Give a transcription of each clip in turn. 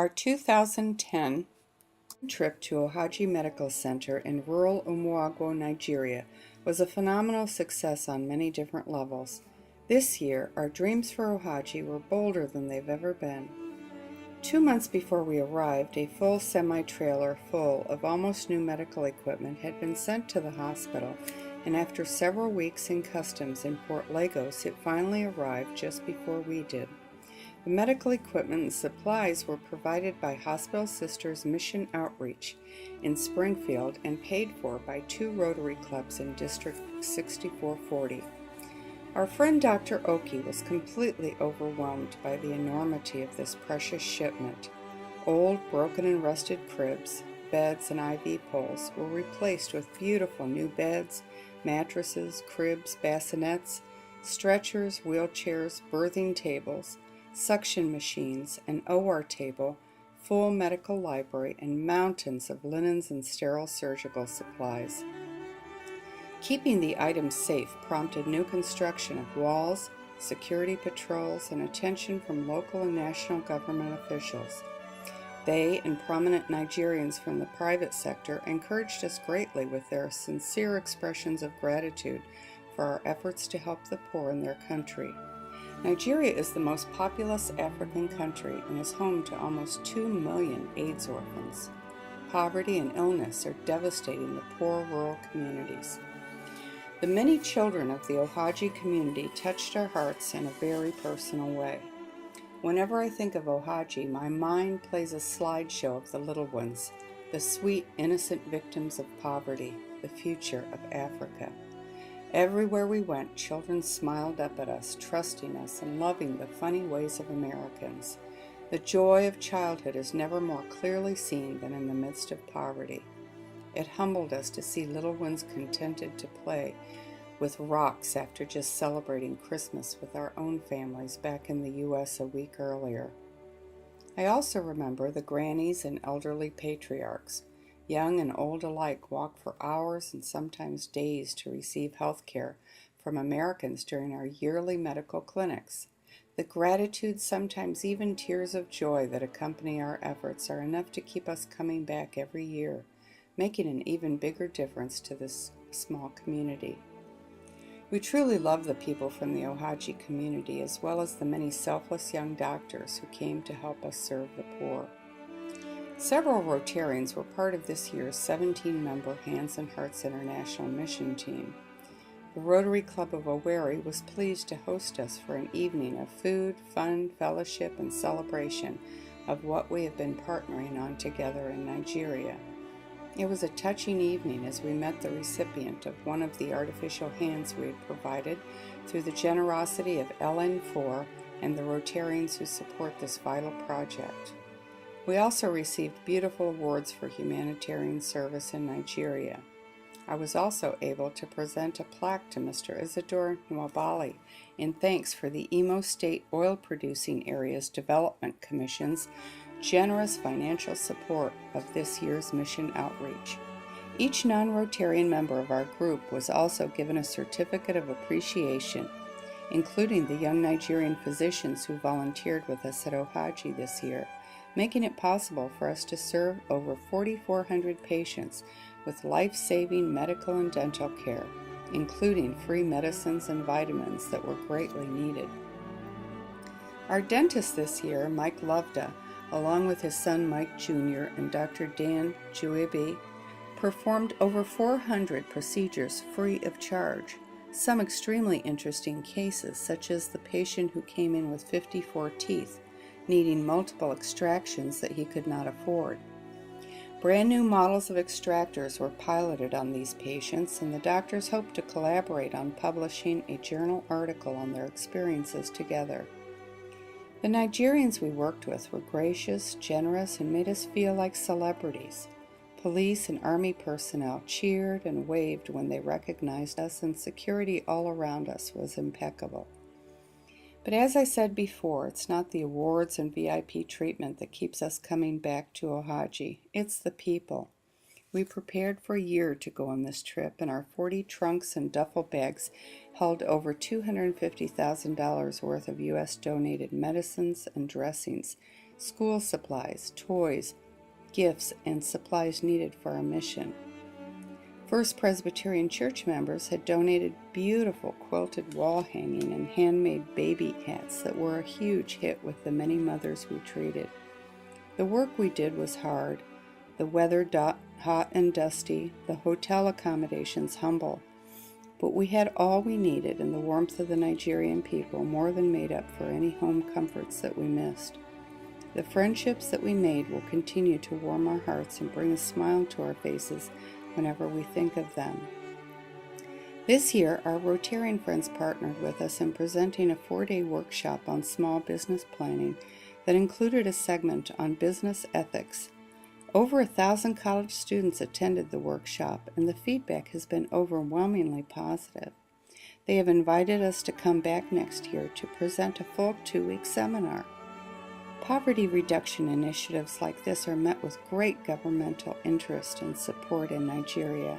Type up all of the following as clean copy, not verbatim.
Our 2010 trip to Ohaji Medical Center in rural Umuagwo, Nigeria was a phenomenal success on many different levels. This year, our dreams for Ohaji were bolder than they've ever been. 2 months before we arrived, a full semi-trailer full of almost new medical equipment had been sent to the hospital, and after several weeks in customs in Port Lagos, it finally arrived just before we did. The medical equipment and supplies were provided by Hospital Sisters Mission Outreach in Springfield and paid for by 2 Rotary clubs in District 6440. Our friend Dr. Oki was completely overwhelmed by the enormity of this precious shipment. Old, broken and rusted cribs, beds, and IV poles were replaced with beautiful new beds, mattresses, cribs, bassinets, stretchers, wheelchairs, birthing tables, suction machines, an OR table, full medical library, and mountains of linens and sterile surgical supplies. Keeping the items safe prompted new construction of walls, security patrols, and attention from local and national government officials. They and prominent Nigerians from the private sector encouraged us greatly with their sincere expressions of gratitude for our efforts to help the poor in their country. Nigeria is the most populous African country and is home to almost 2 million AIDS orphans. Poverty and illness are devastating the poor rural communities. The many children of the Ohaji community touched our hearts in a very personal way. Whenever I think of Ohaji, my mind plays a slideshow of the little ones, the sweet, innocent victims of poverty, the future of Africa. Everywhere we went, children smiled up at us, trusting us and loving the funny ways of Americans. The joy of childhood is never more clearly seen than in the midst of poverty. It humbled us to see little ones contented to play with rocks after just celebrating Christmas with our own families back in the U.S. a week earlier. I also remember the grannies and elderly patriarchs. Young and old alike walk for hours and sometimes days to receive health care from Americans during our yearly medical clinics. The gratitude, sometimes even tears of joy that accompany our efforts are enough to keep us coming back every year, making an even bigger difference to this small community. We truly love the people from the Ohaji community, as well as the many selfless young doctors who came to help us serve the poor. Several Rotarians were part of this year's 17-member Hands and Hearts International Mission Team. The Rotary Club of Owerri was pleased to host us for an evening of food, fun, fellowship, and celebration of what we have been partnering on together in Nigeria. It was a touching evening as we met the recipient of one of the artificial hands we had provided through the generosity of LN4 and the Rotarians who support this vital project. We also received beautiful awards for humanitarian service in Nigeria. I was also able to present a plaque to Mr. Isidore Nwabali in thanks for the Imo State Oil Producing Areas Development Commission's generous financial support of this year's mission outreach. Each non-Rotarian member of our group was also given a certificate of appreciation, including the young Nigerian physicians who volunteered with us at Ohaji this year, making it possible for us to serve over 4,400 patients with life-saving medical and dental care, including free medicines and vitamins that were greatly needed. Our dentist this year, Mike Lovda, along with his son Mike Jr. and Dr. Dan Juibi, performed over 400 procedures free of charge. Some extremely interesting cases, such as the patient who came in with 54 teeth, needing multiple extractions that he could not afford. Brand new models of extractors were piloted on these patients, and the doctors hope to collaborate on publishing a journal article on their experiences together. The Nigerians we worked with were gracious, generous, and made us feel like celebrities. Police and army personnel cheered and waved when they recognized us, and security all around us was impeccable. But as I said before, it's not the awards and VIP treatment that keeps us coming back to Ohaji. It's the people. We prepared for a year to go on this trip, and our 40 trunks and duffel bags held over $250,000 worth of U.S. donated medicines and dressings, school supplies, toys, gifts, and supplies needed for our mission. First Presbyterian Church members had donated beautiful quilted wall hanging and handmade baby hats that were a huge hit with the many mothers we treated. The work we did was hard, the weather hot and dusty, the hotel accommodations humble, but we had all we needed, and the warmth of the Nigerian people more than made up for any home comforts that we missed. The friendships that we made will continue to warm our hearts and bring a smile to our faces whenever we think of them. This year, our Rotarian friends partnered with us in presenting a 4-day workshop on small business planning that included a segment on business ethics. Over 1,000 college students attended the workshop, and the feedback has been overwhelmingly positive. They have invited us to come back next year to present a full 2-week seminar. Poverty reduction initiatives like this are met with great governmental interest and support in Nigeria.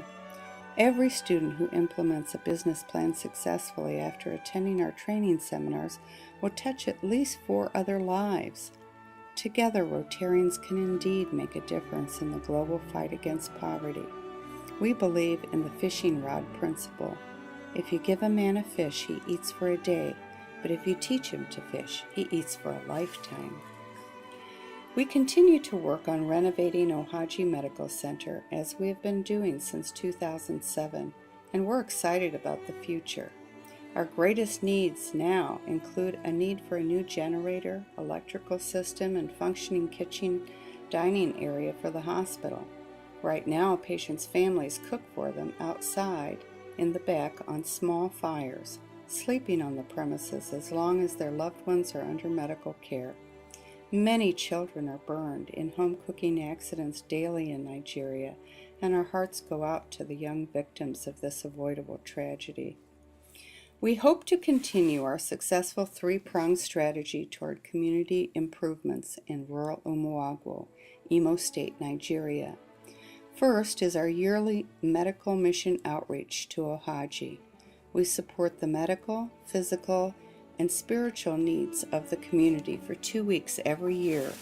Every student who implements a business plan successfully after attending our training seminars will touch at least 4 other lives. Together, Rotarians can indeed make a difference in the global fight against poverty. We believe in the fishing rod principle. If you give a man a fish, he eats for a day, but if you teach him to fish, he eats for a lifetime. We continue to work on renovating Ohaji Medical Center as we have been doing since 2007, and we're excited about the future. Our greatest needs now include a need for a new generator, electrical system, and functioning kitchen dining area for the hospital. Right now, patients' families cook for them outside in the back on small fires, sleeping on the premises as long as their loved ones are under medical care. Many children are burned in home cooking accidents daily in Nigeria, and our hearts go out to the young victims of this avoidable tragedy. We hope to continue our successful 3-pronged strategy toward community improvements in rural Umuagwo, Imo State, Nigeria. First is our yearly medical mission outreach to Ohaji. We support the medical, physical, and spiritual needs of the community for 2 weeks every year.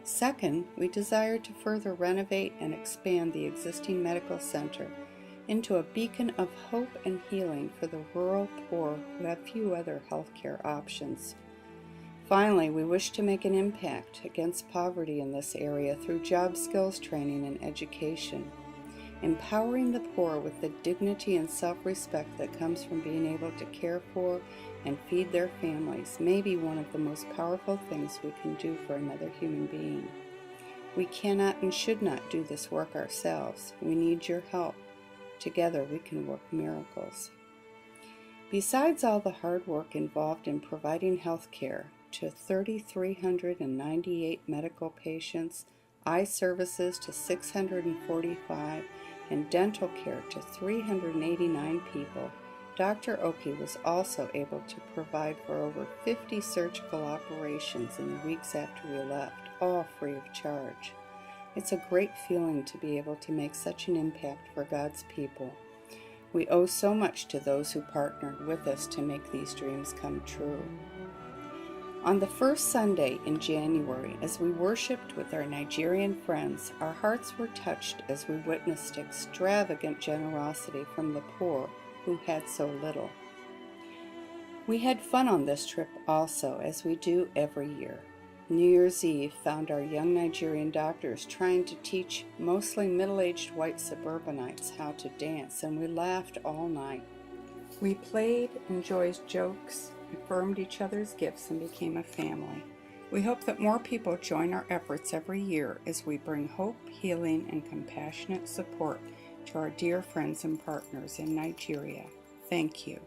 Second, we desire to further renovate and expand the existing medical center into a beacon of hope and healing for the rural poor who have few other healthcare options. Finally, we wish to make an impact against poverty in this area through job skills training and education. Empowering the poor with the dignity and self-respect that comes from being able to care for and feed their families may be one of the most powerful things we can do for another human being. We cannot and should not do this work ourselves. We need your help. Together we can work miracles. Besides all the hard work involved in providing health care to 3,398 medical patients, eye services to 645, and dental care to 389 people, Dr. Oki was also able to provide for over 50 surgical operations in the weeks after we left, all free of charge. It's a great feeling to be able to make such an impact for God's people. We owe so much to those who partnered with us to make these dreams come true. On the first Sunday in January, as we worshiped with our Nigerian friends, our hearts were touched as we witnessed extravagant generosity from the poor who had so little. We had fun on this trip also, as we do every year. New Year's Eve found our young Nigerian doctors trying to teach mostly middle-aged white suburbanites how to dance, and we laughed all night. We played, enjoyed jokes, affirmed each other's gifts, and became a family. We hope that more people join our efforts every year as we bring hope, healing, and compassionate support to our dear friends and partners in Nigeria. Thank you.